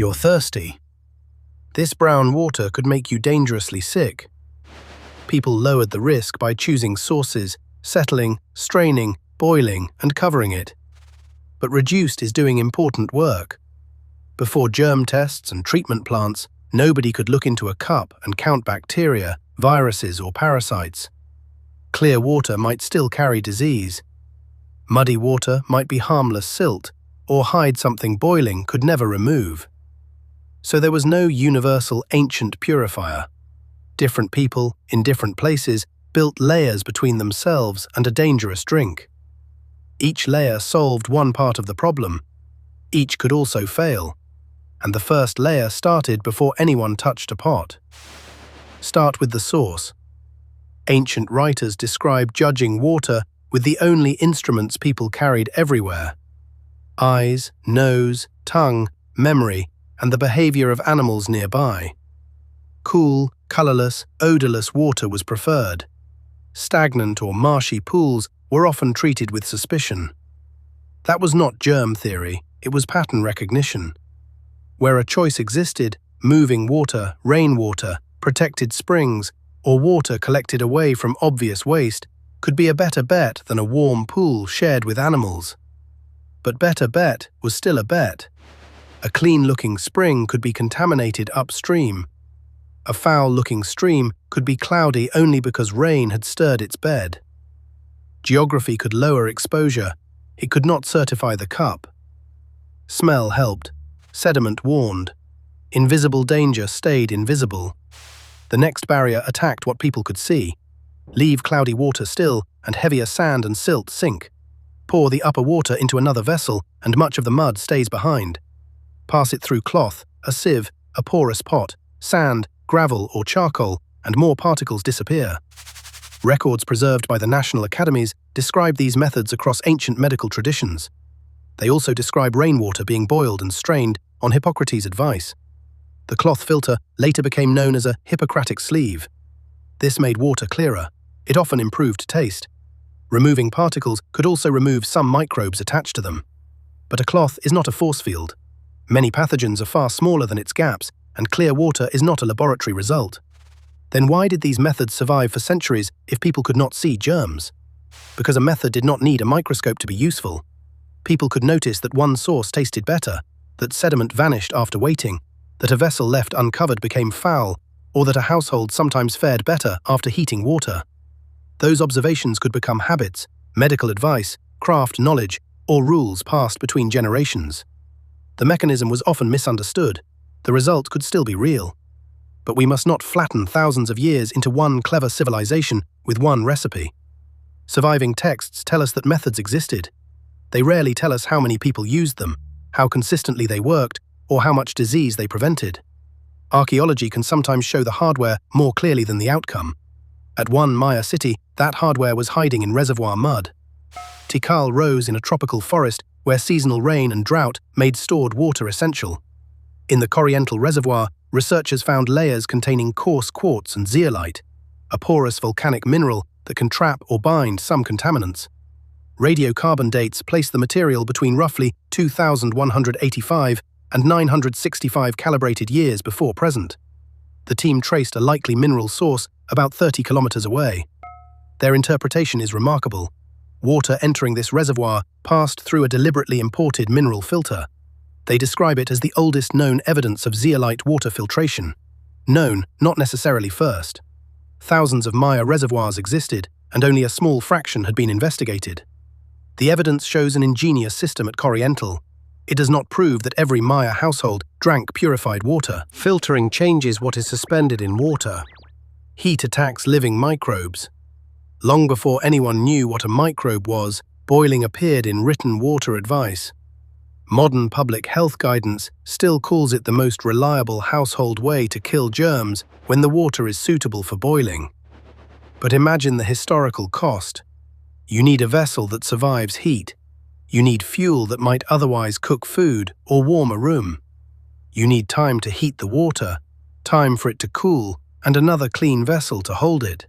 You're thirsty. This brown water could make you dangerously sick. People lowered the risk by choosing sources, settling, straining, boiling, and covering it. But reduced is doing important work. Before germ tests and treatment plants, nobody could look into a cup and count bacteria, viruses, or parasites. Clear water might still carry disease. Muddy water might be harmless silt, or hide something boiling could never remove. So there was no universal ancient purifier. Different people, in different places, built layers between themselves and a dangerous drink. Each layer solved one part of the problem. Each could also fail. And the first layer started before anyone touched a pot. Start with the source. Ancient writers describe judging water with the only instruments people carried everywhere: eyes, nose, tongue, memory, and the behavior of animals nearby. Cool, colorless, odorless water was preferred. Stagnant or marshy pools were often treated with suspicion. That was not germ theory, it was pattern recognition. Where a choice existed, moving water, rainwater, protected springs, or water collected away from obvious waste could be a better bet than a warm pool shared with animals. But better bet was still a bet. A clean-looking spring could be contaminated upstream. A foul-looking stream could be cloudy only because rain had stirred its bed. Geography could lower exposure. It could not certify the cup. Smell helped. Sediment warned. Invisible danger stayed invisible. The next barrier attacked what people could see. Leave cloudy water still, and heavier sand and silt sink. Pour the upper water into another vessel, and much of the mud stays behind. Pass it through cloth, a sieve, a porous pot, sand, gravel, or charcoal, and more particles disappear. Records preserved by the national academies describe these methods across ancient medical traditions. They also describe rainwater being boiled and strained on Hippocrates' advice. The cloth filter later became known as a Hippocratic sleeve. This made water clearer. It often improved taste. Removing particles could also remove some microbes attached to them. But a cloth is not a force field. Many pathogens are far smaller than its gaps, and clear water is not a laboratory result. Then why did these methods survive for centuries if people could not see germs? Because a method did not need a microscope to be useful. People could notice that one source tasted better, that sediment vanished after waiting, that a vessel left uncovered became foul, or that a household sometimes fared better after heating water. Those observations could become habits, medical advice, craft knowledge, or rules passed between generations. The mechanism was often misunderstood. The result could still be real. But we must not flatten thousands of years into one clever civilization with one recipe. Surviving texts tell us that methods existed. They rarely tell us how many people used them, how consistently they worked, or how much disease they prevented. Archaeology can sometimes show the hardware more clearly than the outcome. At one Maya city, that hardware was hiding in reservoir mud. Tikal rose in a tropical forest where seasonal rain and drought made stored water essential. In the Corriental Reservoir, researchers found layers containing coarse quartz and zeolite, a porous volcanic mineral that can trap or bind some contaminants. Radiocarbon dates place the material between roughly 2,185 and 965 calibrated years before present. The team traced a likely mineral source about 30 kilometers away. Their interpretation is remarkable. Water entering this reservoir passed through a deliberately imported mineral filter. They describe it as the oldest known evidence of zeolite water filtration. Known, not necessarily first. Thousands of Maya reservoirs existed, and only a small fraction had been investigated. The evidence shows an ingenious system at Corriental. It does not prove that every Maya household drank purified water. Filtering changes what is suspended in water. Heat attacks living microbes. Long before anyone knew what a microbe was, boiling appeared in written water advice. Modern public health guidance still calls it the most reliable household way to kill germs when the water is suitable for boiling. But imagine the historical cost. You need a vessel that survives heat. You need fuel that might otherwise cook food or warm a room. You need time to heat the water, time for it to cool, and another clean vessel to hold it.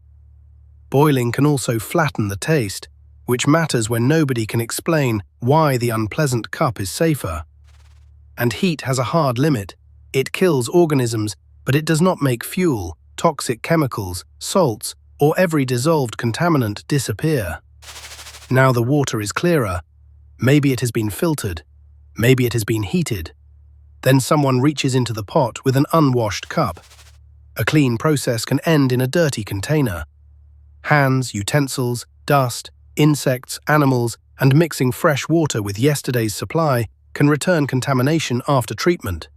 Boiling can also flatten the taste, which matters when nobody can explain why the unpleasant cup is safer. And heat has a hard limit. It kills organisms, but it does not make fuel, toxic chemicals, salts, or every dissolved contaminant disappear. Now the water is clearer. Maybe it has been filtered. Maybe it has been heated. Then someone reaches into the pot with an unwashed cup. A clean process can end in a dirty container. Hands, utensils, dust, insects, animals, and mixing fresh water with yesterday's supply can return contamination after treatment.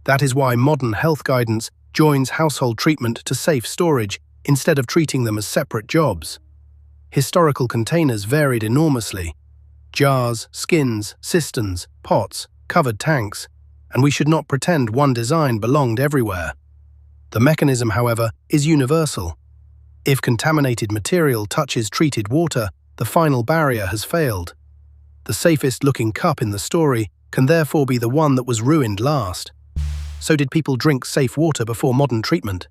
That is why modern health guidance joins household treatment to safe storage instead of treating them as separate jobs. Historical containers varied enormously. Jars, skins, cisterns, pots, covered tanks, and we should not pretend one design belonged everywhere. The mechanism, however, is universal. If contaminated material touches treated water, the final barrier has failed. The safest-looking cup in the story can therefore be the one that was ruined last. So did people drink safe water before modern treatment?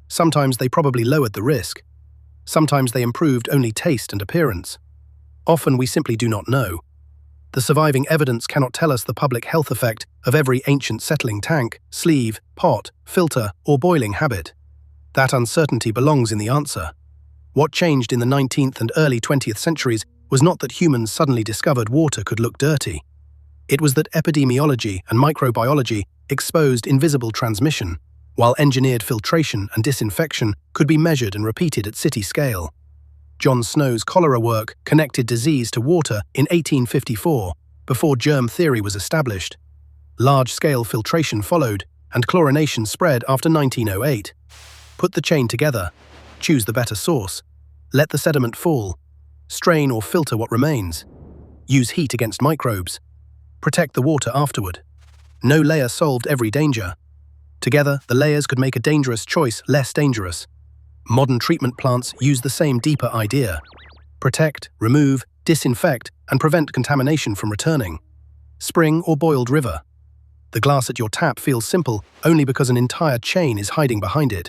Sometimes they probably lowered the risk. Sometimes they improved only taste and appearance. Often we simply do not know. The surviving evidence cannot tell us the public health effect of every ancient settling tank, sleeve, pot, filter, or boiling habit. That uncertainty belongs in the answer. What changed in the 19th and early 20th centuries was not that humans suddenly discovered water could look dirty. It was that epidemiology and microbiology exposed invisible transmission, while engineered filtration and disinfection could be measured and repeated at city scale. John Snow's cholera work connected disease to water in 1854, before germ theory was established. Large-scale filtration followed, and chlorination spread after 1908. Put the chain together, choose the better source, let the sediment fall, strain or filter what remains, use heat against microbes, protect the water afterward. No layer solved every danger. Together, the layers could make a dangerous choice less dangerous. Modern treatment plants use the same deeper idea. Protect, remove, disinfect, and prevent contamination from returning. Spring or boiled river. The glass at your tap feels simple only because an entire chain is hiding behind it.